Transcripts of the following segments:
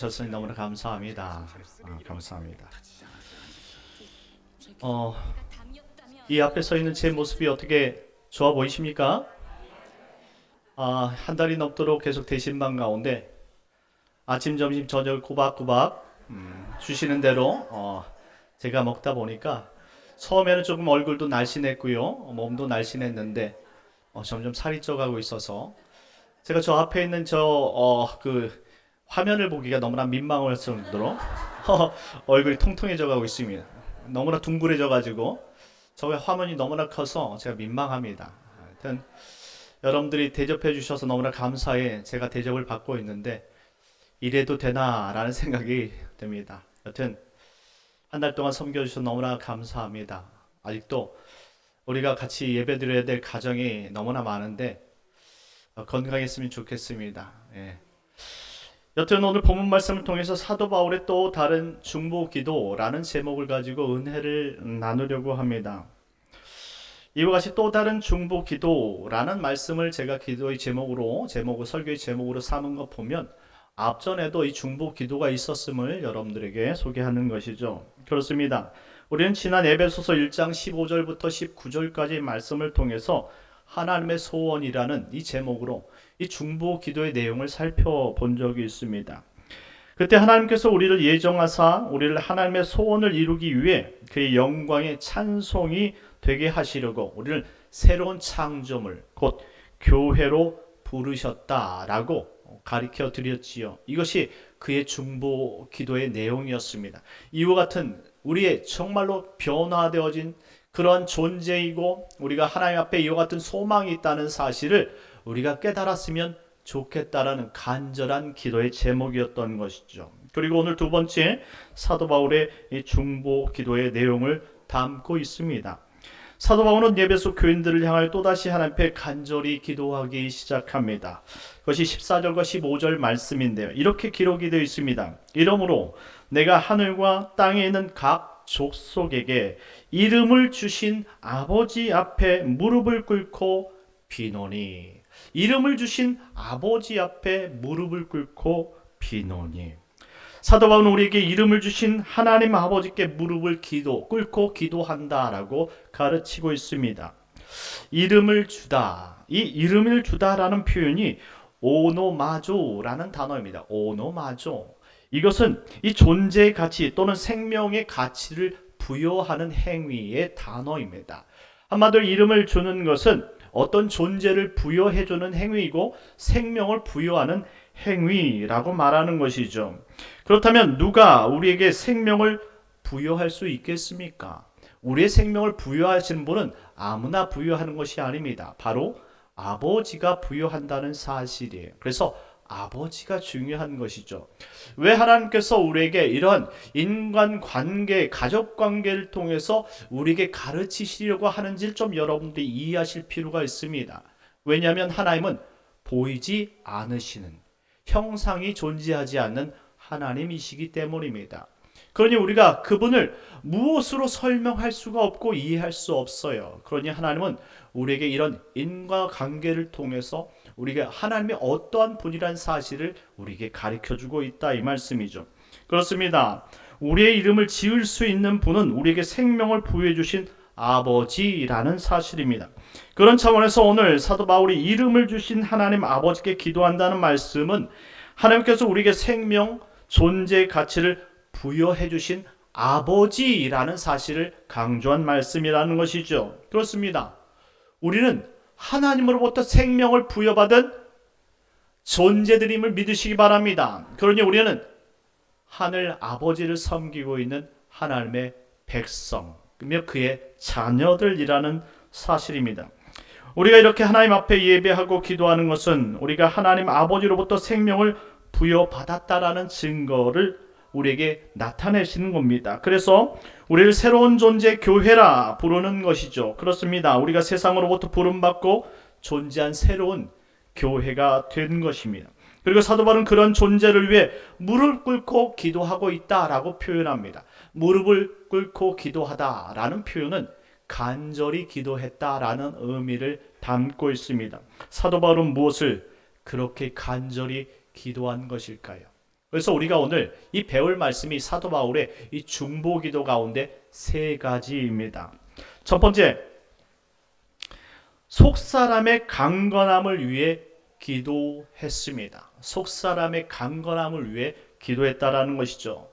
저스님 너무나 감사합니다. 감사합니다. 이 앞에 서 있는 제 모습이 어떻게 좋아 보이십니까? 한 달이 넘도록 계속 대신방 가운데 아침, 점심, 저녁 꼬박꼬박 주시는 대로 제가 먹다 보니까 처음에는 조금 얼굴도 날씬했고요, 몸도 날씬했는데 점점 살이 쪄가고 있어서 제가 저 앞에 있는 그 화면을 보기가 너무나 민망할 정도로 얼굴이 통통해져 가고 있습니다. 너무나 둥그레져 가지고 저의 화면이 너무나 커서 제가 민망합니다. 하여튼 여러분들이 대접해 주셔서 너무나 감사해 제가 대접을 받고 있는데 이래도 되나라는 생각이 듭니다. 여튼 한 달 동안 섬겨주셔서 너무나 감사합니다. 아직도 우리가 같이 예배드려야 될 가정이 너무나 많은데 건강했으면 좋겠습니다. 예. 여튼 오늘 본문 말씀을 통해서 사도 바울의 또 다른 중보 기도라는 제목을 가지고 은혜를 나누려고 합니다. 이와 같이 또 다른 중보 기도라는 말씀을 제가 기도의 설교의 제목으로 삼은 거 보면 앞전에도 이 중보 기도가 있었음을 여러분들에게 소개하는 것이죠. 그렇습니다. 우리는 지난 에베소서 1장 15절부터 19절까지 말씀을 통해서 하나님의 소원이라는 이 제목으로 이 중보 기도의 내용을 살펴본 적이 있습니다. 그때 하나님께서 우리를 예정하사 우리를 하나님의 소원을 이루기 위해 그의 영광의 찬송이 되게 하시려고 우리를 새로운 창조물 곧 교회로 부르셨다라고 가르쳐 드렸지요. 이것이 그의 중보 기도의 내용이었습니다. 이와 같은 우리의 정말로 변화되어진 그러한 존재이고 우리가 하나님 앞에 이와 같은 소망이 있다는 사실을 우리가 깨달았으면 좋겠다라는 간절한 기도의 제목이었던 것이죠. 그리고 오늘 두 번째 사도 바울의 이 중보 기도의 내용을 담고 있습니다. 사도 바울은 에베소 교인들을 향하여 또다시 하나님 앞에 간절히 기도하기 시작합니다. 그것이 14절과 15절 말씀인데요. 이렇게 기록이 되어 있습니다. 이러므로 내가 하늘과 땅에 있는 각 족속에게 이름을 주신 아버지 앞에 무릎을 꿇고 비노니. 이름을 주신 아버지 앞에 무릎을 꿇고 비노니. 사도 바울은 우리에게 이름을 주신 하나님 아버지께 무릎을 꿇고 기도한다라고 가르치고 있습니다. 이름을 주다. 이 이름을 주다라는 표현이 오노마조라는 단어입니다. 오노마조. 이것은 이 존재의 가치 또는 생명의 가치를 부여하는 행위의 단어입니다. 한마디로 이름을 주는 것은 어떤 존재를 부여해주는 행위이고 생명을 부여하는 행위라고 말하는 것이죠. 그렇다면 누가 우리에게 생명을 부여할 수 있겠습니까? 우리의 생명을 부여하시는 분은 아무나 부여하는 것이 아닙니다. 바로 아버지가 부여한다는 사실이에요. 그래서 아버지가 중요한 것이죠. 왜 하나님께서 우리에게 이런 인간관계, 가족관계를 통해서 우리에게 가르치시려고 하는지를 좀 여러분들이 이해하실 필요가 있습니다. 왜냐하면 하나님은 보이지 않으시는, 형상이 존재하지 않는 하나님이시기 때문입니다. 그러니 우리가 그분을 무엇으로 설명할 수가 없고 이해할 수 없어요. 그러니 하나님은 우리에게 이런 인과관계를 통해서 우리가 하나님이 어떠한 분이란 사실을 우리에게 가르쳐주고 있다 이 말씀이죠. 그렇습니다. 우리의 이름을 지을 수 있는 분은 우리에게 생명을 부여해 주신 아버지라는 사실입니다. 그런 차원에서 오늘 사도 바울이 이름을 주신 하나님 아버지께 기도한다는 말씀은 하나님께서 우리에게 생명, 존재의 가치를 부여해 주신 아버지라는 사실을 강조한 말씀이라는 것이죠. 그렇습니다. 우리는 하나님으로부터 생명을 부여받은 존재들임을 믿으시기 바랍니다. 그러니 우리는 하늘 아버지를 섬기고 있는 하나님의 백성이며 그의 자녀들이라는 사실입니다. 우리가 이렇게 하나님 앞에 예배하고 기도하는 것은 우리가 하나님 아버지로부터 생명을 부여받았다라는 증거를 우리에게 나타내시는 겁니다. 그래서 우리를 새로운 존재 교회라 부르는 것이죠. 그렇습니다. 우리가 세상으로부터 부름받고 존재한 새로운 교회가 된 것입니다. 그리고 사도 바울은 그런 존재를 위해 무릎 꿇고 기도하고 있다라고 표현합니다. 무릎을 꿇고 기도하다라는 표현은 간절히 기도했다라는 의미를 담고 있습니다. 사도 바울은 무엇을 그렇게 간절히 기도한 것일까요? 그래서 우리가 오늘 이 배울 말씀이 사도 바울의 이 중보기도 가운데 세 가지입니다. 첫 번째, 속사람의 강건함을 위해 기도했습니다. 속사람의 강건함을 위해 기도했다라는 것이죠.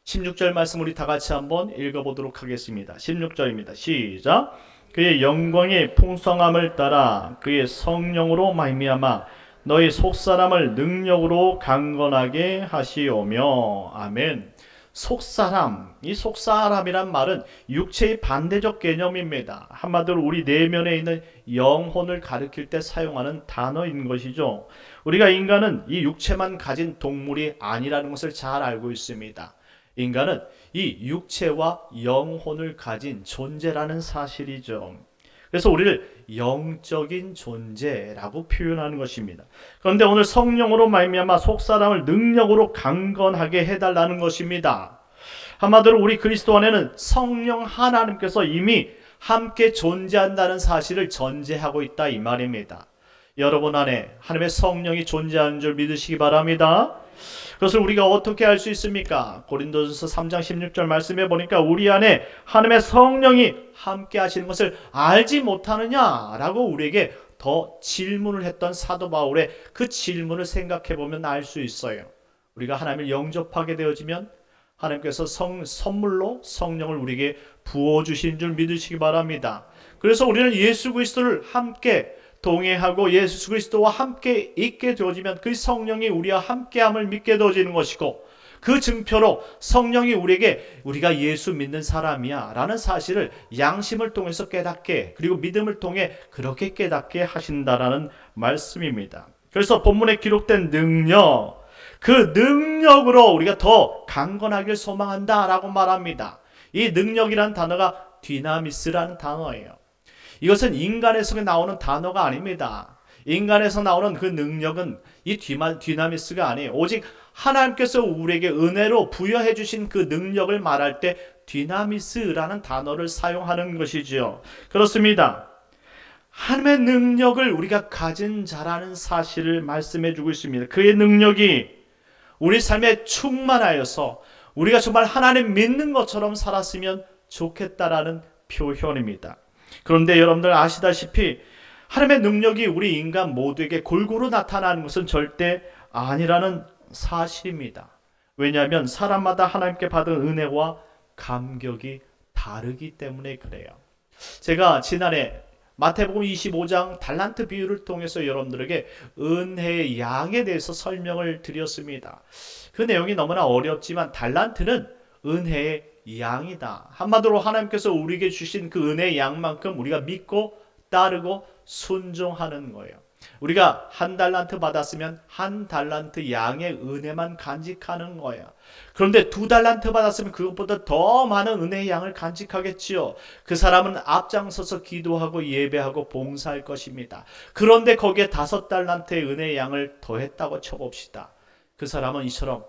16절 말씀 우리 다 같이 한번 읽어보도록 하겠습니다. 16절입니다. 시작. 그의 영광의 풍성함을 따라 그의 성령으로 말미암아 너희 속사람을 능력으로 강건하게 하시오며. 아멘. 속사람, 이 속사람이란 말은 육체의 반대적 개념입니다. 한마디로 우리 내면에 있는 영혼을 가리킬 때 사용하는 단어인 것이죠. 우리가 인간은 이 육체만 가진 동물이 아니라는 것을 잘 알고 있습니다. 인간은 이 육체와 영혼을 가진 존재라는 사실이죠. 그래서 우리를 영적인 존재라고 표현하는 것입니다. 그런데 오늘 성령으로 말미암아 속사람을 능력으로 강건하게 해달라는 것입니다. 한마디로 우리 그리스도 안에는 성령 하나님께서 이미 함께 존재한다는 사실을 전제하고 있다 이 말입니다. 여러분 안에 하나님의 성령이 존재하는 줄 믿으시기 바랍니다. 그것을 우리가 어떻게 알 수 있습니까? 고린도전서 3장 16절 말씀해 보니까 우리 안에 하나님의 성령이 함께 하시는 것을 알지 못하느냐라고 우리에게 더 질문을 했던 사도 바울의 그 질문을 생각해 보면 알 수 있어요. 우리가 하나님을 영접하게 되어지면 하나님께서 선물로 성령을 우리에게 부어주신 줄 믿으시기 바랍니다. 그래서 우리는 예수 그리스도를 함께 동행하고 예수 그리스도와 함께 있게 되어지면 그 성령이 우리와 함께함을 믿게 되어지는 것이고, 그 증표로 성령이 우리에게 우리가 예수 믿는 사람이야 라는 사실을 양심을 통해서 깨닫게, 그리고 믿음을 통해 그렇게 깨닫게 하신다라는 말씀입니다. 그래서 본문에 기록된 능력, 그 능력으로 우리가 더 강건하길 소망한다 라고 말합니다. 이 능력이란 단어가 디나미스라는 단어예요. 이것은 인간에서 나오는 단어가 아닙니다. 인간에서 나오는 그 능력은 이 디나미스가 아니에요. 오직 하나님께서 우리에게 은혜로 부여해 주신 그 능력을 말할 때 디나미스라는 단어를 사용하는 것이지요. 그렇습니다. 하나님의 능력을 우리가 가진 자라는 사실을 말씀해 주고 있습니다. 그의 능력이 우리 삶에 충만하여서 우리가 정말 하나님 믿는 것처럼 살았으면 좋겠다라는 표현입니다. 그런데 여러분들 아시다시피 하나님의 능력이 우리 인간 모두에게 골고루 나타나는 것은 절대 아니라는 사실입니다. 왜냐하면 사람마다 하나님께 받은 은혜와 감격이 다르기 때문에 그래요. 제가 지난해 마태복음 25장 달란트 비유를 통해서 여러분들에게 은혜의 양에 대해서 설명을 드렸습니다. 그 내용이 너무나 어렵지만 달란트는 은혜의 양이다. 한마디로 하나님께서 우리에게 주신 그 은혜의 양만큼 우리가 믿고 따르고 순종하는 거예요. 우리가 한 달란트 받았으면 한 달란트 양의 은혜만 간직하는 거예요. 그런데 두 달란트 받았으면 그것보다 더 많은 은혜의 양을 간직하겠지요. 그 사람은 앞장서서 기도하고 예배하고 봉사할 것입니다. 그런데 거기에 5달란트의 은혜의 양을 더했다고 쳐봅시다. 그 사람은 이처럼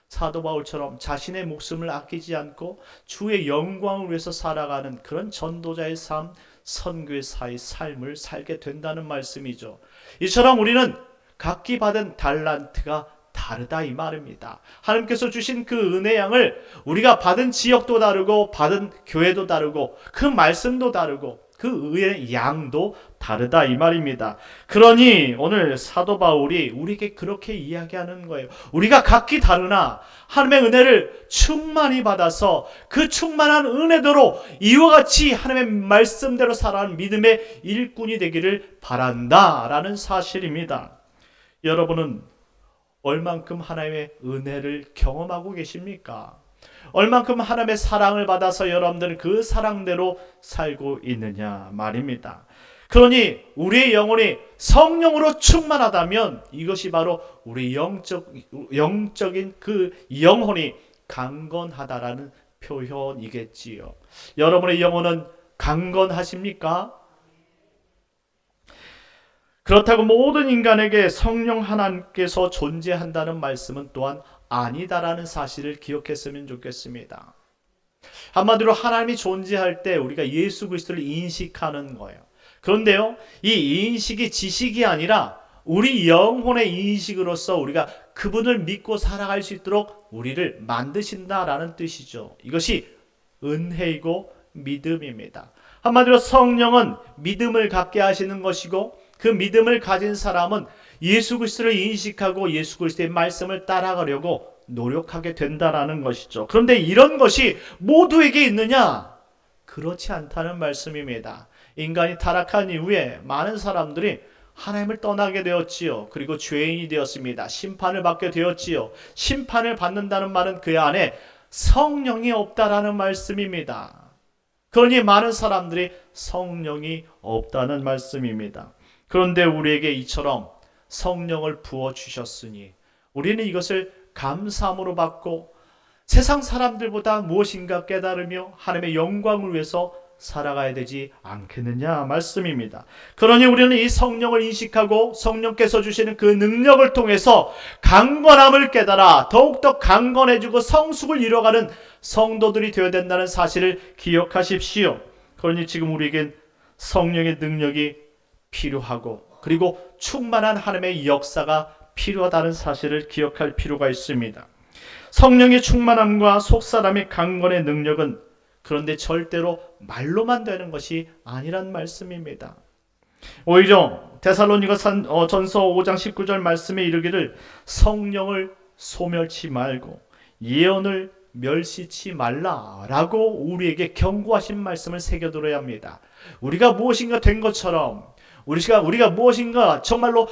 사도 바울처럼 자신의 목숨을 아끼지 않고 주의 영광을 위해서 살아가는 그런 전도자의 삶, 선교사의 삶을 살게 된다는 말씀이죠. 이처럼 우리는 각기 받은 달란트가 다르다 이 말입니다. 하나님께서 주신 그 은혜 양을 우리가 받은 지역도 다르고 받은 교회도 다르고 그 말씀도 다르고 그 은혜의 양도 다르다 이 말입니다. 그러니 오늘 사도 바울이 우리에게 그렇게 이야기하는 거예요. 우리가 각기 다르나 하나님의 은혜를 충만히 받아서 그 충만한 은혜대로 이와 같이 하나님의 말씀대로 살아가는 믿음의 일꾼이 되기를 바란다라는 사실입니다. 여러분은 얼만큼 하나님의 은혜를 경험하고 계십니까? 얼만큼 하나님의 사랑을 받아서 여러분들은 그 사랑대로 살고 있느냐 말입니다. 그러니 우리의 영혼이 성령으로 충만하다면 이것이 바로 우리 영적인 그 영혼이 강건하다라는 표현이겠지요. 여러분의 영혼은 강건하십니까? 그렇다고 모든 인간에게 성령 하나님께서 존재한다는 말씀은 또한 아니다라는 사실을 기억했으면 좋겠습니다. 한마디로 하나님이 존재할 때 우리가 예수 그리스도를 인식하는 거예요. 그런데요, 이 인식이 지식이 아니라 우리 영혼의 인식으로서 우리가 그분을 믿고 살아갈 수 있도록 우리를 만드신다라는 뜻이죠. 이것이 은혜이고 믿음입니다. 한마디로 성령은 믿음을 갖게 하시는 것이고, 그 믿음을 가진 사람은 예수 그리스도를 인식하고 예수 그리스도의 말씀을 따라가려고 노력하게 된다라는 것이죠. 그런데 이런 것이 모두에게 있느냐? 그렇지 않다는 말씀입니다. 인간이 타락한 이후에 많은 사람들이 하나님을 떠나게 되었지요. 그리고 죄인이 되었습니다. 심판을 받게 되었지요. 심판을 받는다는 말은 그 안에 성령이 없다라는 말씀입니다. 그러니 많은 사람들이 성령이 없다는 말씀입니다. 그런데 우리에게 이처럼 성령을 부어주셨으니 우리는 이것을 감사함으로 받고 세상 사람들보다 무엇인가 깨달으며 하나님의 영광을 위해서 살아가야 되지 않겠느냐 말씀입니다. 그러니 우리는 이 성령을 인식하고 성령께서 주시는 그 능력을 통해서 강건함을 깨달아 더욱더 강건해지고 성숙을 이뤄가는 성도들이 되어야 된다는 사실을 기억하십시오. 그러니 지금 우리에겐 성령의 능력이 필요하고 그리고 충만한 하나님의 역사가 필요하다는 사실을 기억할 필요가 있습니다. 성령의 충만함과 속사람의 강건의 능력은 그런데 절대로 말로만 되는 것이 아니란 말씀입니다. 오히려 데살로니가 전서 5장 19절 말씀에 이르기를 성령을 소멸치 말고 예언을 멸시치 말라라고 우리에게 경고하신 말씀을 새겨들어야 합니다. 우리가 무엇인가 된 것처럼 우리가 무엇인가 정말로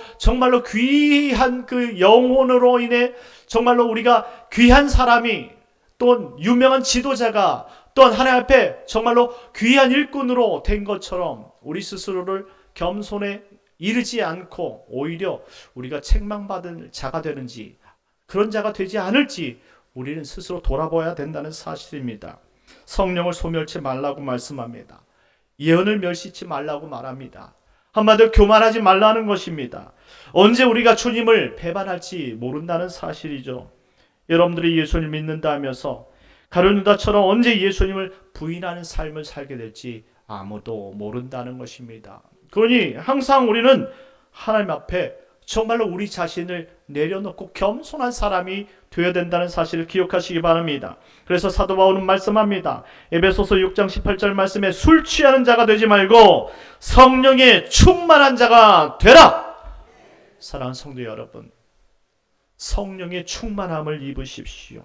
귀한 그 영혼으로 인해 정말로 우리가 귀한 사람이 또 유명한 지도자가 또한 하나님 앞에 정말로 귀한 일꾼으로 된 것처럼 우리 스스로를 겸손에 이르지 않고 오히려 우리가 책망받은 자가 되는지 그런 자가 되지 않을지 우리는 스스로 돌아봐야 된다는 사실입니다. 성령을 소멸치 말라고 말씀합니다. 예언을 멸시치 말라고 말합니다. 한마디로 교만하지 말라는 것입니다. 언제 우리가 주님을 배반할지 모른다는 사실이죠. 여러분들이 예수님을 믿는다 하면서 가룟 유다처럼 언제 예수님을 부인하는 삶을 살게 될지 아무도 모른다는 것입니다. 그러니 항상 우리는 하나님 앞에 정말로 우리 자신을 내려놓고 겸손한 사람이 되어야 된다는 사실을 기억하시기 바랍니다. 그래서 사도 바울은 말씀합니다. 에베소서 6장 18절 말씀에 술 취하는 자가 되지 말고 성령에 충만한 자가 되라. 사랑하는 성도 여러분, 성령의 충만함을 입으십시오.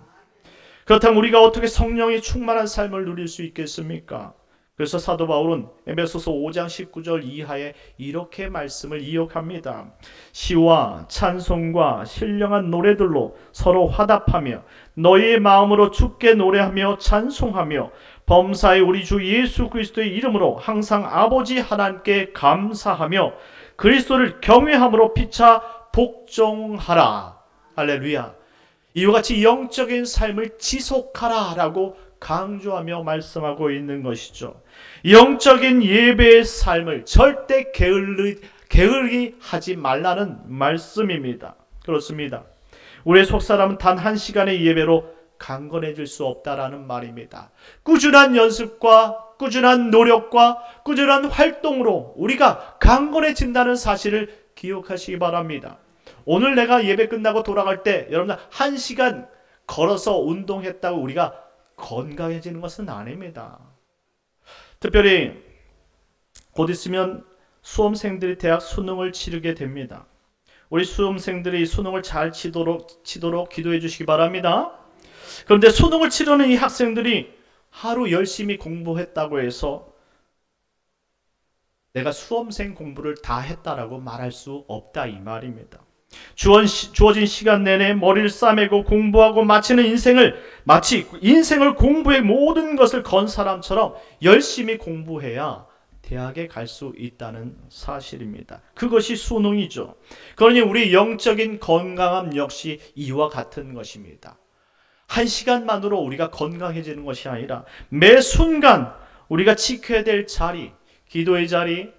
그렇다면 우리가 어떻게 성령의 충만한 삶을 누릴 수 있겠습니까? 그래서 사도 바울은 에베소서 5장 19절 이하에 이렇게 말씀을 이어갑니다. 시와 찬송과 신령한 노래들로 서로 화답하며 너희의 마음으로 주께 노래하며 찬송하며 범사에 우리 주 예수 그리스도의 이름으로 항상 아버지 하나님께 감사하며 그리스도를 경외함으로 피차 복종하라. 할렐루야. 이와 같이 영적인 삶을 지속하라 라고 강조하며 말씀하고 있는 것이죠. 영적인 예배의 삶을 절대 게을리 하지 말라는 말씀입니다. 그렇습니다. 우리의 속사람은 단 한 시간의 예배로 강건해질 수 없다라는 말입니다. 꾸준한 연습과 꾸준한 노력과 꾸준한 활동으로 우리가 강건해진다는 사실을 기억하시기 바랍니다. 오늘 내가 예배 끝나고 돌아갈 때 여러분들 1시간 걸어서 운동했다고 우리가 건강해지는 것은 아닙니다. 특별히 곧 있으면 수험생들이 대학 수능을 치르게 됩니다. 우리 수험생들이 수능을 잘 치도록 기도해 주시기 바랍니다. 그런데 수능을 치르는 이 학생들이 하루 열심히 공부했다고 해서 내가 수험생 공부를 다 했다라고 말할 수 없다 이 말입니다. 주어진 시간 내내 머리를 싸매고 공부하고 마치는 인생을 마치 인생을 공부의 모든 것을 건 사람처럼 열심히 공부해야 대학에 갈 수 있다는 사실입니다. 그것이 수능이죠. 그러니 우리 영적인 건강함 역시 이와 같은 것입니다. 1시간만으로 우리가 건강해지는 것이 아니라 매 순간 우리가 지켜야 될 자리, 기도의 자리,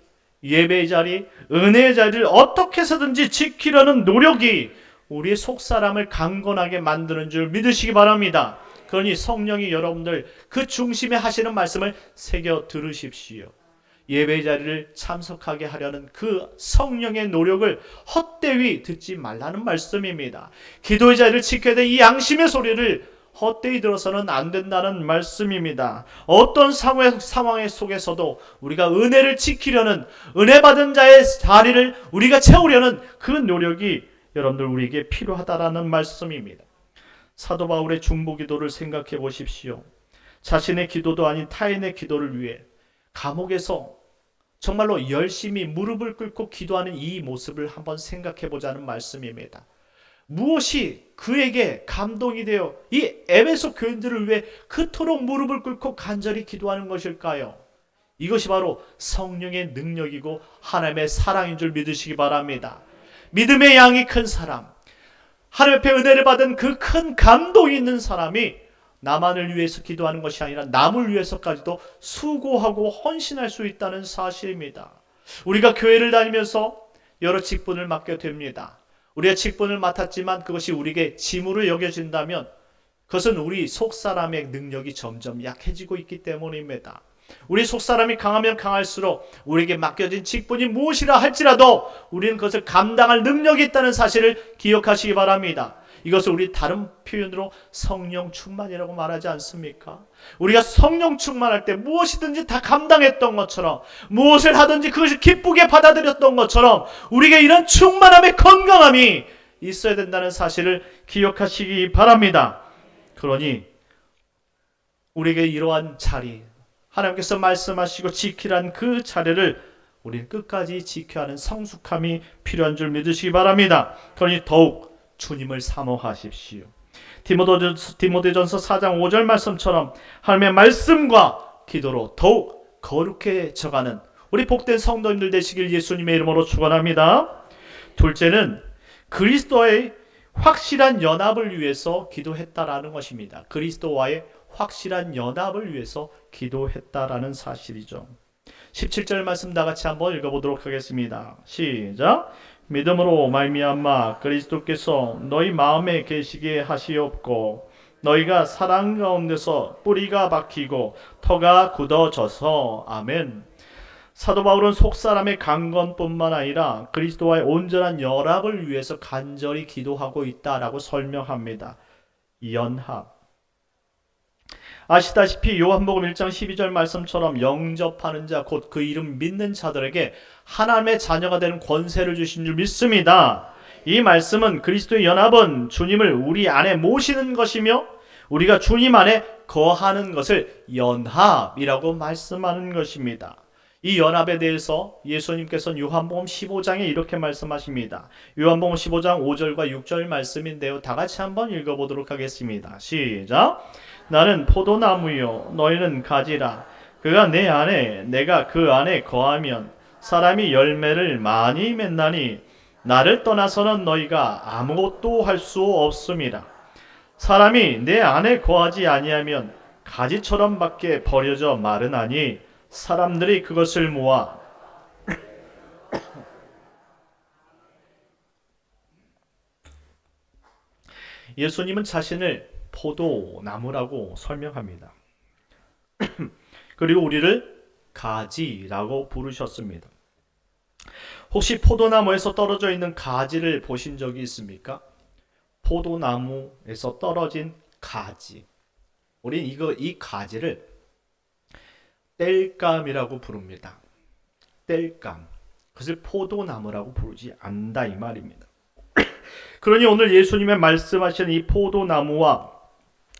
예배의 자리, 은혜의 자리를 어떻게 해서든지 지키려는 노력이 우리의 속사람을 강건하게 만드는 줄 믿으시기 바랍니다. 그러니 성령이 여러분들 그 중심에 하시는 말씀을 새겨 들으십시오. 예배 자리를 참석하게 하려는 그 성령의 노력을 헛되이 듣지 말라는 말씀입니다. 기도의 자리를 지켜야 될 이 양심의 소리를 헛되이 들어서는 안 된다는 말씀입니다. 어떤 상황 속에서도 우리가 은혜를 지키려는, 은혜 받은 자의 자리를 우리가 채우려는 그 노력이 여러분들 우리에게 필요하다라는 말씀입니다. 사도 바울의 중보 기도를 생각해 보십시오. 자신의 기도도 아닌 타인의 기도를 위해 감옥에서 정말로 열심히 무릎을 꿇고 기도하는 이 모습을 한번 생각해 보자는 말씀입니다. 무엇이 그에게 감동이 되어 이 에베소 교인들을 위해 그토록 무릎을 꿇고 간절히 기도하는 것일까요? 이것이 바로 성령의 능력이고 하나님의 사랑인 줄 믿으시기 바랍니다. 믿음의 양이 큰 사람, 하나님 앞에 은혜를 받은 그 큰 감동이 있는 사람이 나만을 위해서 기도하는 것이 아니라 남을 위해서까지도 수고하고 헌신할 수 있다는 사실입니다. 우리가 교회를 다니면서 여러 직분을 맡게 됩니다. 우리가 직분을 맡았지만 그것이 우리에게 짐으로 여겨진다면 그것은 우리 속사람의 능력이 점점 약해지고 있기 때문입니다. 우리 속사람이 강하면 강할수록 우리에게 맡겨진 직분이 무엇이라 할지라도 우리는 그것을 감당할 능력이 있다는 사실을 기억하시기 바랍니다. 이것을 우리 다른 표현으로 성령 충만이라고 말하지 않습니까? 우리가 성령 충만할 때 무엇이든지 다 감당했던 것처럼, 무엇을 하든지 그것을 기쁘게 받아들였던 것처럼 우리에게 이런 충만함의 건강함이 있어야 된다는 사실을 기억하시기 바랍니다. 그러니 우리에게 이러한 자리, 하나님께서 말씀하시고 지키란 그 자리를 우리는 끝까지 지켜야 하는 성숙함이 필요한 줄 믿으시기 바랍니다. 그러니 더욱 주님을 사모하십시오. 디모데전서 4장 5절 말씀처럼 하나님의 말씀과 기도로 더욱 거룩해져가는 우리 복된 성도님들 되시길 예수님의 이름으로 축원합니다. 둘째는 그리스도와의 확실한 연합을 위해서 기도했다라는 것입니다. 그리스도와의 확실한 연합을 위해서 기도했다라는 사실이죠. 17절 말씀 다 같이 한번 읽어보도록 하겠습니다. 시작. 믿음으로 말미암아 그리스도께서 너희 마음에 계시게 하시옵고 너희가 사랑 가운데서 뿌리가 박히고 터가 굳어져서. 아멘. 사도 바울은 속사람의 강건뿐만 아니라 그리스도와의 온전한 연합을 위해서 간절히 기도하고 있다라고 설명합니다. 연합. 아시다시피 요한복음 1장 12절 말씀처럼 영접하는 자, 곧 그 이름 믿는 자들에게 하나님의 자녀가 되는 권세를 주신 줄 믿습니다. 이 말씀은 그리스도의 연합은 주님을 우리 안에 모시는 것이며 우리가 주님 안에 거하는 것을 연합이라고 말씀하는 것입니다. 이 연합에 대해서 예수님께서는 요한복음 15장에 이렇게 말씀하십니다. 요한복음 15장 5절과 6절 말씀인데요. 다 같이 한번 읽어보도록 하겠습니다. 시작. 나는 포도나무요 너희는 가지라. 그가 내 안에 내가 그 안에 거하면 사람이 열매를 많이 맺나니 나를 떠나서는 너희가 아무것도 할 수 없음이라. 사람이 내 안에 거하지 아니하면 가지처럼 밖에 버려져 마르나니 사람들이 그것을 모아 예수님은 자신을 포도나무라고 설명합니다. 그리고 우리를 가지라고 부르셨습니다. 혹시 포도나무에서 떨어져 있는 가지를 보신 적이 있습니까? 포도나무에서 떨어진 가지. 우린 이 가지를 땔감이라고 부릅니다. 땔감. 그것을 포도나무라고 부르지 않는다 이 말입니다. 그러니 오늘 예수님의 말씀하시는 이 포도나무와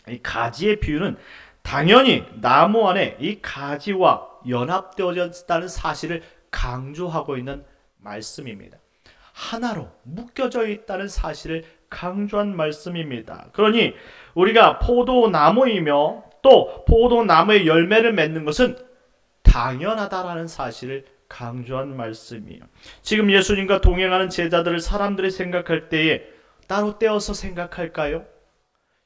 이 가지의 비유는 당연히 나무 안에 이 가지와 연합되어졌다는 사실을 강조하고 있는 말씀입니다. 하나로 묶여져 있다는 사실을 강조한 말씀입니다. 그러니 우리가 포도나무이며 또 포도나무의 열매를 맺는 것은 당연하다라는 사실을 강조한 말씀이에요. 지금 예수님과 동행하는 제자들을 사람들이 생각할 때에 따로 떼어서 생각할까요?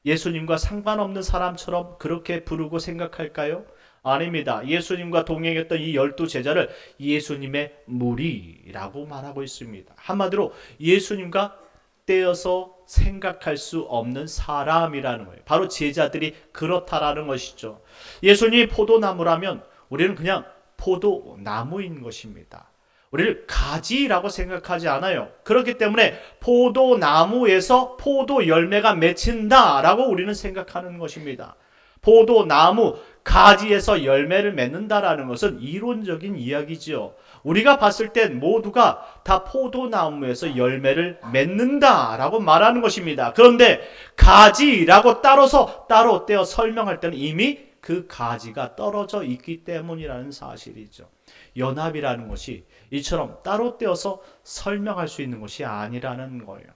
예수님과 상관없는 사람처럼 그렇게 부르고 생각할까요? 아닙니다. 예수님과 동행했던 이 12제자를 예수님의 무리라고 말하고 있습니다. 한마디로 예수님과 떼어서 생각할 수 없는 사람이라는 거예요. 바로 제자들이 그렇다라는 것이죠. 예수님이 포도나무라면 우리는 그냥 포도나무인 것입니다. 우리를 가지라고 생각하지 않아요. 그렇기 때문에 포도나무에서 포도 열매가 맺힌다라고 우리는 생각하는 것입니다. 포도나무 가지에서 열매를 맺는다라는 것은 이론적인 이야기지요. 우리가 봤을 땐 모두가 다 포도나무에서 열매를 맺는다라고 말하는 것입니다. 그런데 가지라고 따로 떼어 설명할 때는 이미 그 가지가 떨어져 있기 때문이라는 사실이죠. 연합이라는 것이 이처럼 따로 떼어서 설명할 수 있는 것이 아니라는 거예요.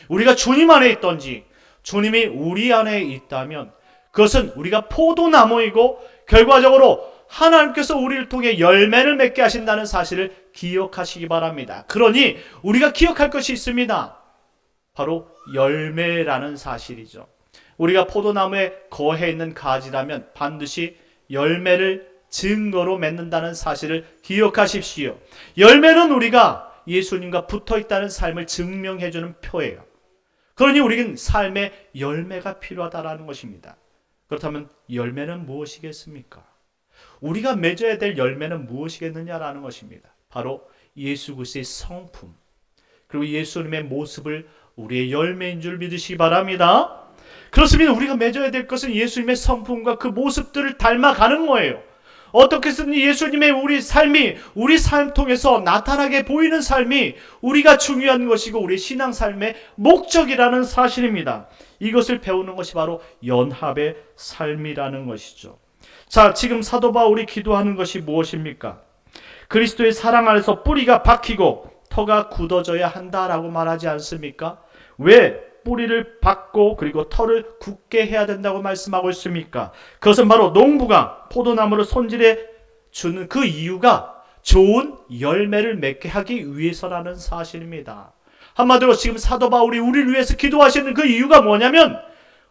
우리가 주님 안에 있든지 주님이 우리 안에 있다면 그것은 우리가 포도나무이고 결과적으로 하나님께서 우리를 통해 열매를 맺게 하신다는 사실을 기억하시기 바랍니다. 그러니 우리가 기억할 것이 있습니다. 바로 열매라는 사실이죠. 우리가 포도나무에 거해 있는 가지라면 반드시 열매를 증거로 맺는다는 사실을 기억하십시오. 열매는 우리가 예수님과 붙어 있다는 삶을 증명해주는 표예요. 그러니 우리는 삶에 열매가 필요하다는 것입니다. 그렇다면 열매는 무엇이겠습니까? 우리가 맺어야 될 열매는 무엇이겠느냐라는 것입니다. 바로 예수 그리스도의 성품, 그리고 예수님의 모습을 우리의 열매인 줄 믿으시기 바랍니다. 그렇습니다. 우리가 맺어야 될 것은 예수님의 성품과 그 모습들을 닮아가는 거예요. 어떻게 해서든 예수님의 우리 삶 통해서 나타나게 보이는 삶이 우리가 중요한 것이고 우리 신앙 삶의 목적이라는 사실입니다. 이것을 배우는 것이 바로 연합의 삶이라는 것이죠. 자, 지금 사도 바울이 기도하는 것이 무엇입니까? 그리스도의 사랑 안에서 뿌리가 박히고 터가 굳어져야 한다라고 말하지 않습니까? 왜 뿌리를 박고 그리고 털을 굳게 해야 된다고 말씀하고 있습니까? 그것은 바로 농부가 포도나무를 손질해 주는 그 이유가 좋은 열매를 맺게 하기 위해서라는 사실입니다. 한마디로 지금 사도 바울이 우리를 위해서 기도하시는 그 이유가 뭐냐면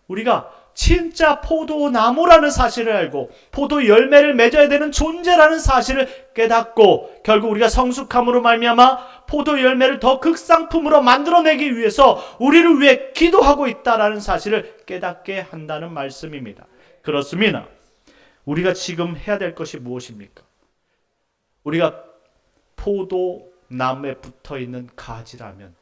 우리가 진짜 포도나무라는 사실을 알고 포도 열매를 맺어야 되는 존재라는 사실을 깨닫고 결국 우리가 성숙함으로 말미암아 포도 열매를 더 극상품으로 만들어내기 위해서 우리를 위해 기도하고 있다라는 사실을 깨닫게 한다는 말씀입니다. 그렇습니다. 우리가 지금 해야 될 것이 무엇입니까? 우리가 포도나무에 붙어있는 가지라면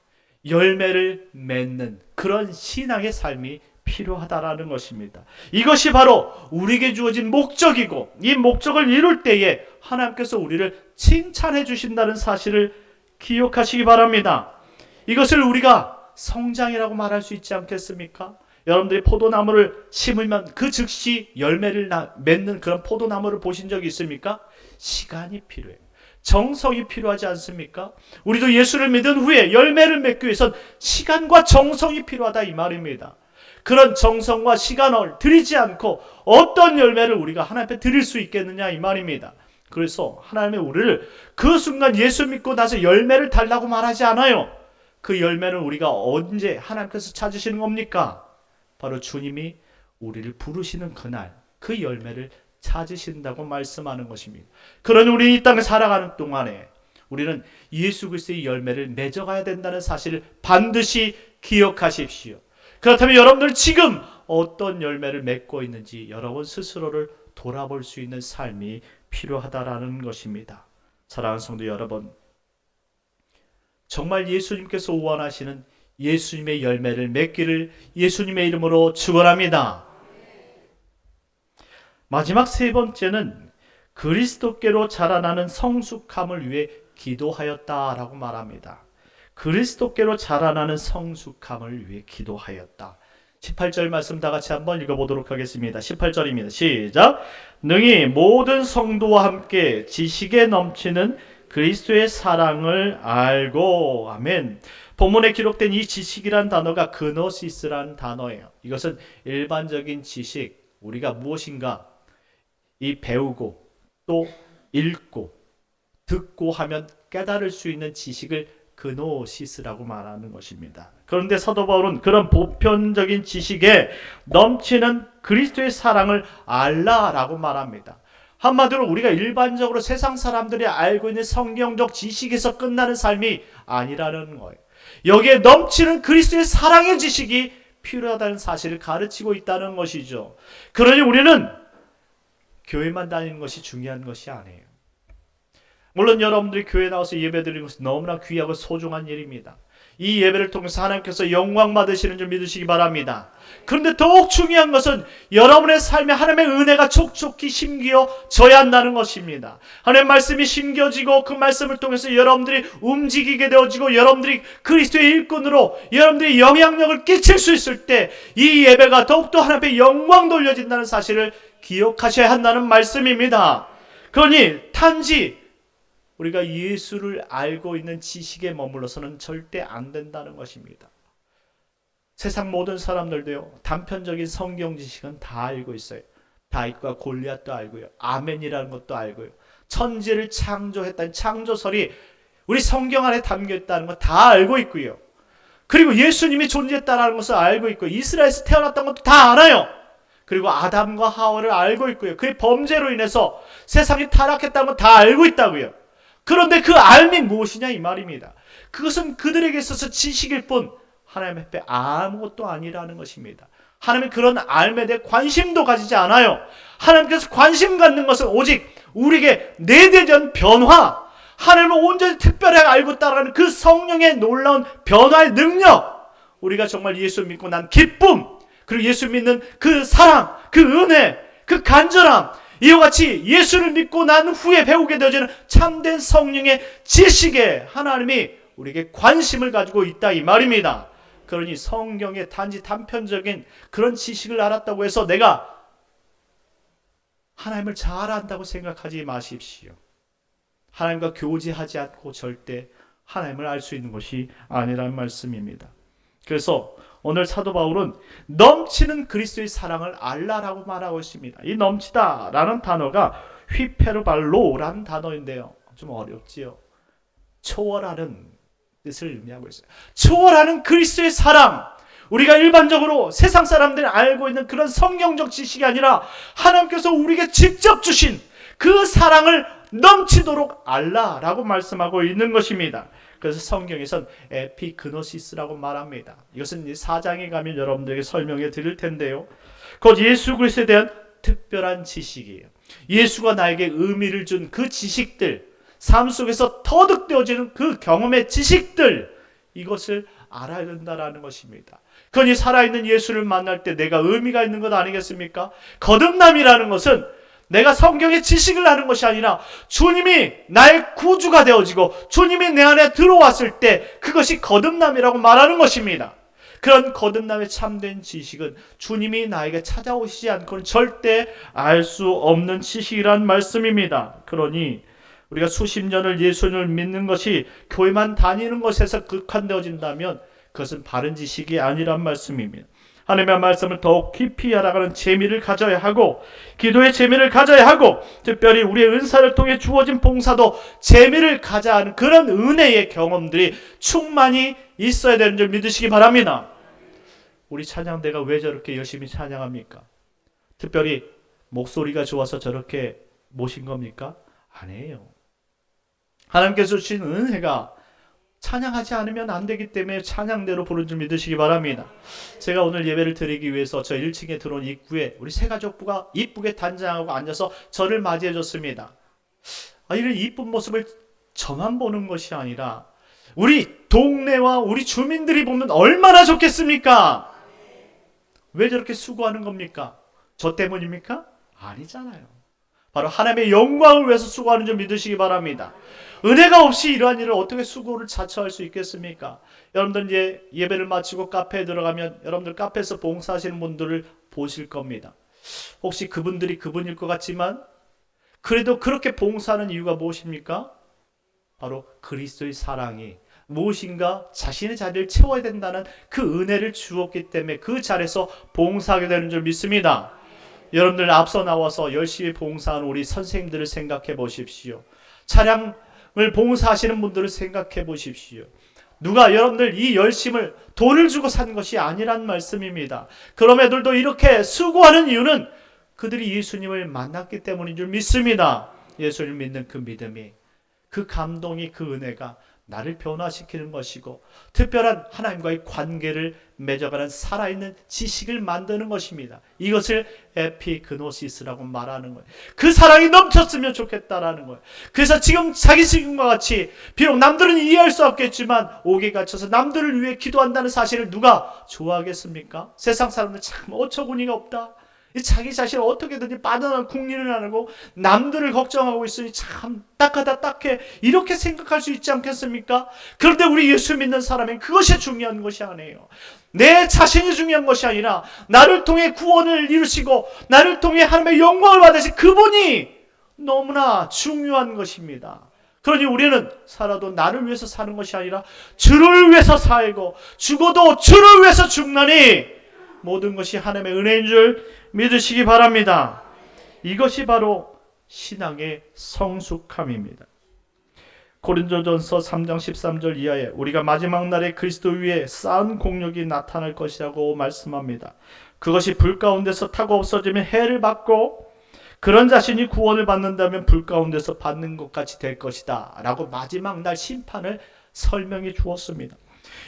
열매를 맺는 그런 신앙의 삶이 필요하다라는 것입니다. 이것이 바로 우리에게 주어진 목적이고 이 목적을 이룰 때에 하나님께서 우리를 칭찬해 주신다는 사실을 기억하시기 바랍니다. 이것을 우리가 성장이라고 말할 수 있지 않겠습니까? 여러분들이 포도나무를 심으면 그 즉시 열매를 맺는 그런 포도나무를 보신 적이 있습니까? 시간이 필요해요. 정성이 필요하지 않습니까? 우리도 예수를 믿은 후에 열매를 맺기 위해선 시간과 정성이 필요하다 이 말입니다. 그런 정성과 시간을 들이지 않고 어떤 열매를 우리가 하나님 앞에 드릴 수 있겠느냐 이 말입니다. 그래서 하나님의 우리를 그 순간 예수 믿고 나서 열매를 달라고 말하지 않아요. 그 열매는 우리가 언제 하나님께서 찾으시는 겁니까? 바로 주님이 우리를 부르시는 그날 그 열매를 찾으신다고 말씀하는 것입니다. 그러니 우리 이 땅에 살아가는 동안에 우리는 예수 그리스도의 열매를 맺어가야 된다는 사실을 반드시 기억하십시오. 그렇다면 여러분들 지금 어떤 열매를 맺고 있는지 여러분 스스로를 돌아볼 수 있는 삶이 필요하다라는 것입니다. 사랑하는 성도 여러분, 정말 예수님께서 원하시는 예수님의 열매를 맺기를 예수님의 이름으로 축원합니다. 마지막 세 번째는 그리스도께로 자라나는 성숙함을 위해 기도하였다라고 말합니다. 그리스도께로 자라나는 성숙함을 위해 기도하였다. 18절 말씀 다 같이 한번 읽어보도록 하겠습니다. 18절입니다. 시작. 능히 모든 성도와 함께 지식에 넘치는 그리스도의 사랑을 알고. 아멘. 본문에 기록된 이 지식이란 단어가 그노시스란 단어예요. 이것은 일반적인 지식, 우리가 무엇인가 이 배우고 또 읽고 듣고 하면 깨달을 수 있는 지식을 그노시스라고 말하는 것입니다. 그런데 사도 바울은 그런 보편적인 지식에 넘치는 그리스도의 사랑을 알라라고 말합니다. 한마디로 우리가 일반적으로 세상 사람들이 알고 있는 성경적 지식에서 끝나는 삶이 아니라는 거예요. 여기에 넘치는 그리스도의 사랑의 지식이 필요하다는 사실을 가르치고 있다는 것이죠. 그러니 우리는 교회만 다니는 것이 중요한 것이 아니에요. 물론 여러분들이 교회 나와서 예배드리는 것은 너무나 귀하고 소중한 일입니다. 이 예배를 통해서 하나님께서 영광 받으시는 줄 믿으시기 바랍니다. 그런데 더욱 중요한 것은 여러분의 삶에 하나님의 은혜가 촉촉히 심겨져야 한다는 것입니다. 하나님의 말씀이 심겨지고 그 말씀을 통해서 여러분들이 움직이게 되어지고 여러분들이 그리스도의 일꾼으로 여러분들이 영향력을 끼칠 수 있을 때 이 예배가 더욱더 하나님의 영광 돌려진다는 사실을 기억하셔야 한다는 말씀입니다. 그러니 단지 우리가 예수를 알고 있는 지식에 머물러서는 절대 안 된다는 것입니다. 세상 모든 사람들도요, 단편적인 성경 지식은 다 알고 있어요. 다윗과 골리앗도 알고요. 아멘이라는 것도 알고요. 천지를 창조했다는 창조설이 우리 성경 안에 담겨 있다는 거 다 알고 있고요. 그리고 예수님이 존재했다는 것을 알고 있고 이스라엘에서 태어났다는 것도 다 알아요. 그리고 아담과 하와를 알고 있고요. 그의 범죄로 인해서 세상이 타락했다는 건 다 알고 있다고요. 그런데 그 알미 무엇이냐 이 말입니다. 그것은 그들에게 있어서 지식일 뿐 하나님 앞에 아무것도 아니라는 것입니다. 하나님은 그런 알에 대해 관심도 가지지 않아요. 하나님께서 관심 갖는 것은 오직 우리에게 내대전 변화, 하나님을 온전히 특별하게 알고 따라가는 그 성령의 놀라운 변화의 능력, 우리가 정말 예수 믿고 난 기쁨, 그리고 예수 믿는 그 사랑, 그 은혜, 그 간절함, 이와 같이 예수를 믿고 난 후에 배우게 되어지는 참된 성령의 지식에 하나님이 우리에게 관심을 가지고 있다 이 말입니다. 그러니 성경의 단지 단편적인 그런 지식을 알았다고 해서 내가 하나님을 잘 안다고 생각하지 마십시오. 하나님과 교제하지 않고 절대 하나님을 알 수 있는 것이 아니라는 말씀입니다. 그래서 오늘 사도 바울은 넘치는 그리스도의 사랑을 알라라고 말하고 있습니다. 이 넘치다라는 단어가 휘페르발로라는 단어인데요. 좀 어렵지요. 초월하는 뜻을 의미하고 있어요. 초월하는 그리스도의 사랑. 우리가 일반적으로 세상 사람들이 알고 있는 그런 성경적 지식이 아니라 하나님께서 우리에게 직접 주신 그 사랑을 넘치도록 알라라고 말씀하고 있는 것입니다. 그래서 성경에선 에피그노시스라고 말합니다. 이것은 4장에 가면 여러분들에게 설명해 드릴 텐데요. 곧 예수 그리스도에 대한 특별한 지식이에요. 예수가 나에게 의미를 준 그 지식들, 삶 속에서 터득되어지는 그 경험의 지식들, 이것을 알아야 된다는 것입니다. 그러니 살아있는 예수를 만날 때 내가 의미가 있는 것 아니겠습니까? 거듭남이라는 것은 내가 성경의 지식을 아는 것이 아니라 주님이 나의 구주가 되어지고 주님이 내 안에 들어왔을 때 그것이 거듭남이라고 말하는 것입니다. 그런 거듭남의 참된 지식은 주님이 나에게 찾아오시지 않고는 절대 알 수 없는 지식이란 말씀입니다. 그러니 우리가 수십 년을 예수님을 믿는 것이 교회만 다니는 것에서 국한되어진다면 그것은 바른 지식이 아니란 말씀입니다. 하나님의 말씀을 더욱 깊이 알아가는 재미를 가져야 하고 기도의 재미를 가져야 하고 특별히 우리의 은사를 통해 주어진 봉사도 재미를 가져야 하는 그런 은혜의 경험들이 충만히 있어야 되는 줄 믿으시기 바랍니다. 우리 찬양대가 왜 저렇게 열심히 찬양합니까? 특별히 목소리가 좋아서 저렇게 모신 겁니까? 아니에요. 하나님께서 주신 은혜가 찬양하지 않으면 안 되기 때문에 찬양대로 부른 줄 믿으시기 바랍니다. 제가 오늘 예배를 드리기 위해서 저 1층에 들어온 입구에 우리 새가족부가 이쁘게 단장하고 앉아서 저를 맞이해 줬습니다. 이런 이쁜 모습을 저만 보는 것이 아니라 우리 동네와 우리 주민들이 보면 얼마나 좋겠습니까? 왜 저렇게 수고하는 겁니까? 저 때문입니까? 아니잖아요. 바로 하나님의 영광을 위해서 수고하는 줄 믿으시기 바랍니다. 은혜가 없이 이러한 일을 어떻게 수고를 자처할 수 있겠습니까? 여러분들 이제 예배를 마치고 카페에 들어가면 여러분들 카페에서 봉사하시는 분들을 보실 겁니다. 혹시 그분들이 그분일 것 같지만 그래도 그렇게 봉사하는 이유가 무엇입니까? 바로 그리스도의 사랑이 무엇인가 자신의 자리를 채워야 된다는 그 은혜를 주었기 때문에 그 자리에서 봉사하게 되는 줄 믿습니다. 여러분들 앞서 나와서 열심히 봉사하는 우리 선생님들을 생각해 보십시오. 차량을 봉사하시는 분들을 생각해 보십시오. 누가 여러분들 이 열심을 돈을 주고 산 것이 아니란 말씀입니다. 그럼 애들도 이렇게 수고하는 이유는 그들이 예수님을 만났기 때문인 줄 믿습니다. 예수님을 믿는 그 믿음이, 그 감동이, 그 은혜가 나를 변화시키는 것이고 특별한 하나님과의 관계를 맺어가는 살아있는 지식을 만드는 것입니다. 이것을 에피그노시스라고 말하는 거예요. 그 사랑이 넘쳤으면 좋겠다라는 거예요. 그래서 지금 자기 지금과 같이 비록 남들은 이해할 수 없겠지만 옥에 갇혀서 남들을 위해 기도한다는 사실을 누가 좋아하겠습니까? 세상 사람들 참 어처구니가 없다. 자기 자신을 어떻게든지 빠져나갈 궁리를 안 하고 남들을 걱정하고 있으니 참 딱하다 딱해 이렇게 생각할 수 있지 않겠습니까? 그런데 우리 예수 믿는 사람은 그것이 중요한 것이 아니에요. 내 자신이 중요한 것이 아니라 나를 통해 구원을 이루시고 나를 통해 하나님의 영광을 받으신 그분이 너무나 중요한 것입니다. 그러니 우리는 살아도 나를 위해서 사는 것이 아니라 주를 위해서 살고 죽어도 주를 위해서 죽나니 모든 것이 하나님의 은혜인 줄 믿으시기 바랍니다. 이것이 바로 신앙의 성숙함입니다. 고린도전서 3장 13절 이하에 우리가 마지막 날에 그리스도 위에 쌓은 공력이 나타날 것이라고 말씀합니다. 그것이 불 가운데서 타고 없어지면 해를 받고 그런 자신이 구원을 받는다면 불 가운데서 받는 것 같이 될 것이다 라고 마지막 날 심판을 설명해 주었습니다.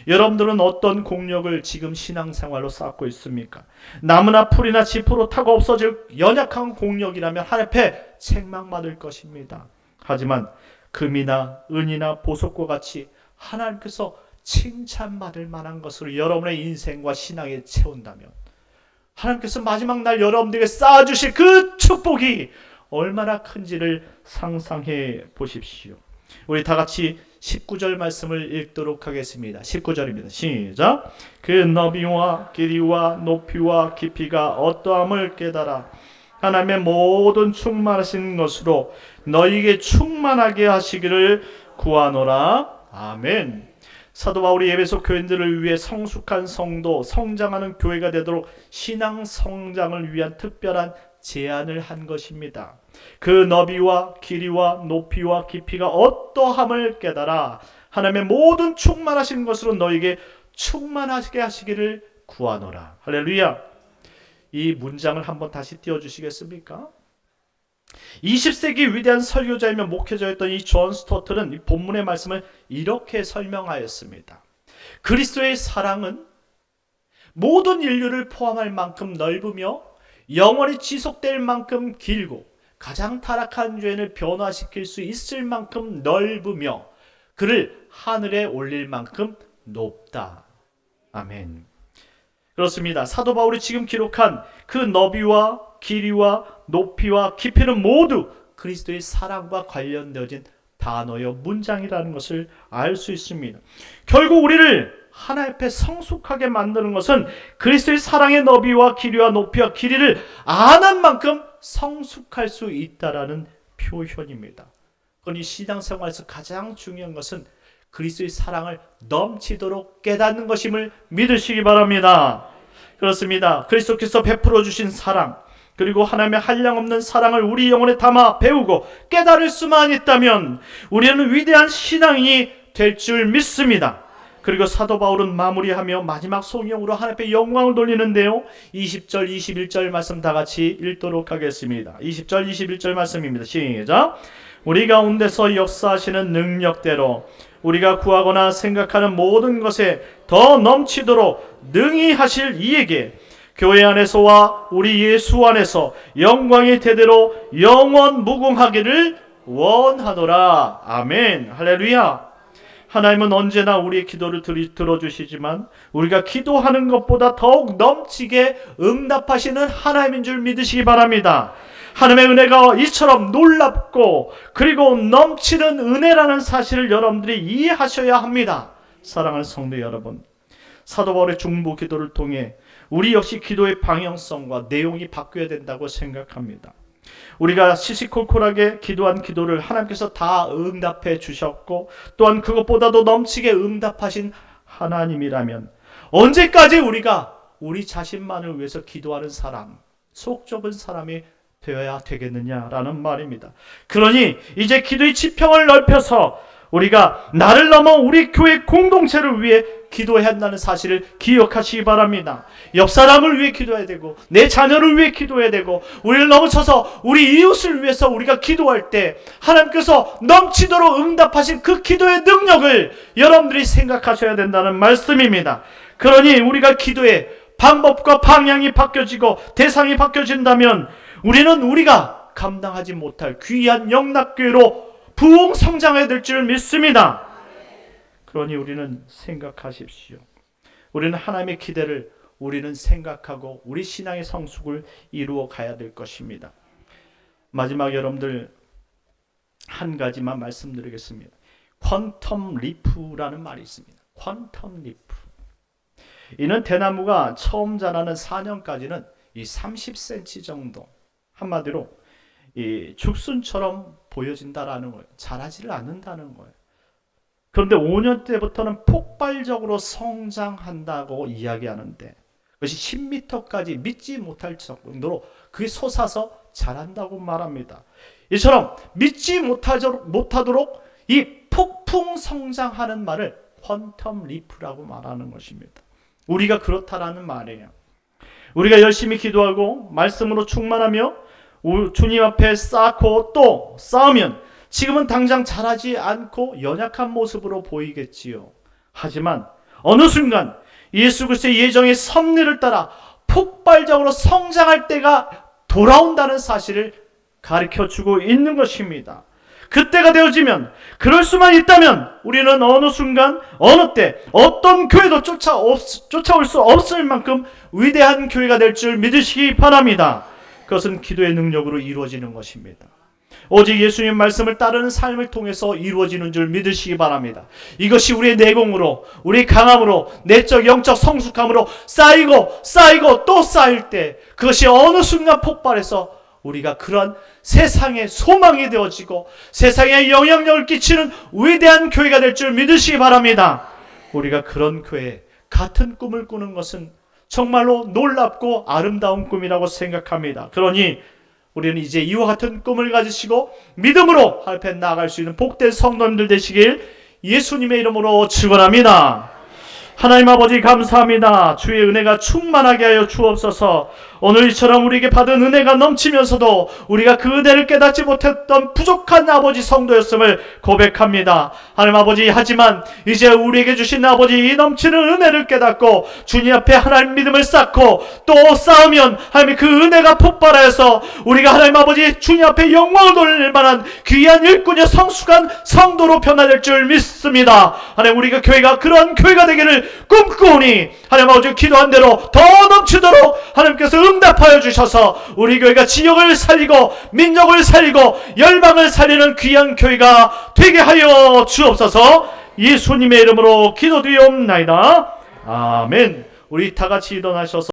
여러분들은 어떤 공력을 지금 신앙생활로 쌓고 있습니까? 나무나 풀이나 지푸로 타고 없어질 연약한 공력이라면 하나님 앞에 책망받을 것입니다. 하지만 금이나 은이나 보석과 같이 하나님께서 칭찬받을 만한 것으로 여러분의 인생과 신앙에 채운다면 하나님께서 마지막 날 여러분들에게 쌓아주실 그 축복이 얼마나 큰지를 상상해 보십시오. 우리 다 같이 19절 말씀을 읽도록 하겠습니다. 19절입니다. 시작. 그 너비와 길이와 높이와 깊이가 어떠함을 깨달아 하나님의 모든 충만하신 것으로 너희에게 충만하게 하시기를 구하노라. 아멘. 사도 바울이 에베소 교인들을 위해 성숙한 성도, 성장하는 교회가 되도록 신앙 성장을 위한 특별한 제안을 한 것입니다. 그 너비와 길이와 높이와 깊이가 어떠함을 깨달아 하나님의 모든 충만하신 것으로 너에게 충만하게 하시기를 구하노라. 할렐루야. 이 문장을 한번 다시 띄워주시겠습니까? 20세기 위대한 설교자이며 목회자였던 이 존 스토틀은 이 본문의 말씀을 이렇게 설명하였습니다. 그리스도의 사랑은 모든 인류를 포함할 만큼 넓으며 영원히 지속될 만큼 길고 가장 타락한 죄인을 변화시킬 수 있을 만큼 넓으며 그를 하늘에 올릴 만큼 높다. 아멘. 그렇습니다. 사도 바울이 지금 기록한 그 너비와 길이와 높이와 깊이는 모두 그리스도의 사랑과 관련되어진 단어여 문장이라는 것을 알 수 있습니다. 결국 우리를 하나님 앞에 성숙하게 만드는 것은 그리스도의 사랑의 너비와 길이와 높이와 길이를 아는 만큼 성숙할 수 있다라는 표현입니다. 그러니 신앙생활에서 가장 중요한 것은 그리스도의 사랑을 넘치도록 깨닫는 것임을 믿으시기 바랍니다. 그렇습니다. 그리스도께서 베풀어 주신 사랑 그리고 하나님의 한량없는 사랑을 우리 영혼에 담아 배우고 깨달을 수만 있다면 우리는 위대한 신앙인이 될 줄 믿습니다. 그리고 사도 바울은 마무리하며 마지막 성령으로 하나님 앞에 영광을 돌리는데요. 20절 21절 말씀 다 같이 읽도록 하겠습니다. 20절 21절 말씀입니다. 시작. 우리 가운데서 역사하시는 능력대로 우리가 구하거나 생각하는 모든 것에 더 넘치도록 능히 하실 이에게 교회 안에서와 우리 예수 안에서 영광이 대대로 영원 무궁하기를 원하노라. 아멘. 할렐루야. 하나님은 언제나 우리의 기도를 들어주시지만 우리가 기도하는 것보다 더욱 넘치게 응답하시는 하나님인 줄 믿으시기 바랍니다. 하나님의 은혜가 이처럼 놀랍고 그리고 넘치는 은혜라는 사실을 여러분들이 이해하셔야 합니다. 사랑하는 성도 여러분, 사도 바울의 중보 기도를 통해 우리 역시 기도의 방향성과 내용이 바뀌어야 된다고 생각합니다. 우리가 시시콜콜하게 기도한 기도를 하나님께서 다 응답해 주셨고 또한 그것보다도 넘치게 응답하신 하나님이라면 언제까지 우리가 우리 자신만을 위해서 기도하는 사람, 속 좁은 사람이 되어야 되겠느냐라는 말입니다. 그러니 이제 기도의 지평을 넓혀서 우리가 나를 넘어 우리 교회 공동체를 위해 기도해야 한다는 사실을 기억하시기 바랍니다. 옆 사람을 위해 기도해야 되고 내 자녀를 위해 기도해야 되고 우리를 넘어서서 우리 이웃을 위해서 우리가 기도할 때 하나님께서 넘치도록 응답하신 그 기도의 능력을 여러분들이 생각하셔야 된다는 말씀입니다. 그러니 우리가 기도의 방법과 방향이 바뀌어지고 대상이 바뀌어진다면 우리는 우리가 감당하지 못할 귀한 영락교회로 부흥 성장해야 될 줄 믿습니다. 그러니 우리는 생각하십시오. 우리는 하나님의 기대를 우리는 생각하고 우리 신앙의 성숙을 이루어 가야 될 것입니다. 마지막 여러분들 한 가지만 말씀드리겠습니다. 퀀텀 리프라는 말이 있습니다. 퀀텀 리프. 이는 대나무가 처음 자라는 4년까지는 이 30cm 정도, 한마디로 이 죽순처럼 보여진다라는 거예요. 자라지를 않는다는 거예요. 그런데 5년 때부터는 폭발적으로 성장한다고 이야기하는데 그것이 10m까지 믿지 못할 정도로 그게 솟아서 자란다고 말합니다. 이처럼 믿지 못하도록 이 폭풍 성장하는 말을 퀀텀 리프라고 말하는 것입니다. 우리가 그렇다라는 말이에요. 우리가 열심히 기도하고 말씀으로 충만하며 주님 앞에 쌓고 또 쌓으면 지금은 당장 자라지 않고 연약한 모습으로 보이겠지요. 하지만 어느 순간 예수 그리스도의 예정의 섭리를 따라 폭발적으로 성장할 때가 돌아온다는 사실을 가르쳐주고 있는 것입니다. 그때가 되어지면 그럴 수만 있다면 우리는 어느 순간 어느 때 어떤 교회도 쫓아올 수 없을 만큼 위대한 교회가 될 줄 믿으시기 바랍니다. 그것은 기도의 능력으로 이루어지는 것입니다. 오직 예수님 말씀을 따르는 삶을 통해서 이루어지는 줄 믿으시기 바랍니다. 이것이 우리의 내공으로 우리의 강함으로 내적 영적 성숙함으로 쌓이고 또 쌓일 때 그것이 어느 순간 폭발해서 우리가 그런 세상의 소망이 되어지고 세상에 영향력을 끼치는 위대한 교회가 될 줄 믿으시기 바랍니다. 우리가 그런 교회 같은 꿈을 꾸는 것은 정말로 놀랍고 아름다운 꿈이라고 생각합니다. 그러니 우리는 이제 이와 같은 꿈을 가지시고 믿음으로 하나님 앞에 나아갈 수 있는 복된 성도님들 되시길 예수님의 이름으로 축원합니다. 하나님 아버지 감사합니다. 주의 은혜가 충만하게 하여 주옵소서. 오늘 이처럼 우리에게 받은 은혜가 넘치면서도 우리가 그 은혜를 깨닫지 못했던 부족한 아버지 성도였음을 고백합니다. 하나님 아버지, 하지만 이제 우리에게 주신 아버지 이 넘치는 은혜를 깨닫고 주님 앞에 하나님 믿음을 쌓고 또 쌓으면 하나님 그 은혜가 폭발하여서 우리가 하나님 아버지 주님 앞에 영광을 돌릴 만한 귀한 일꾼의 성숙한 성도로 변화될 줄 믿습니다. 하나님 우리가 교회가 그런 교회가 되기를 꿈꾸오니 하나님 아버지 기도한 대로 더 넘치도록 하나님께서 응답하여 주셔서 우리 교회가 지역을 살리고 민족을 살리고 열방을 살리는 귀한 교회가 되게 하여 주옵소서. 예수님의 이름으로 기도드리옵나이다. 아멘. 우리 다 같이 일어나셔서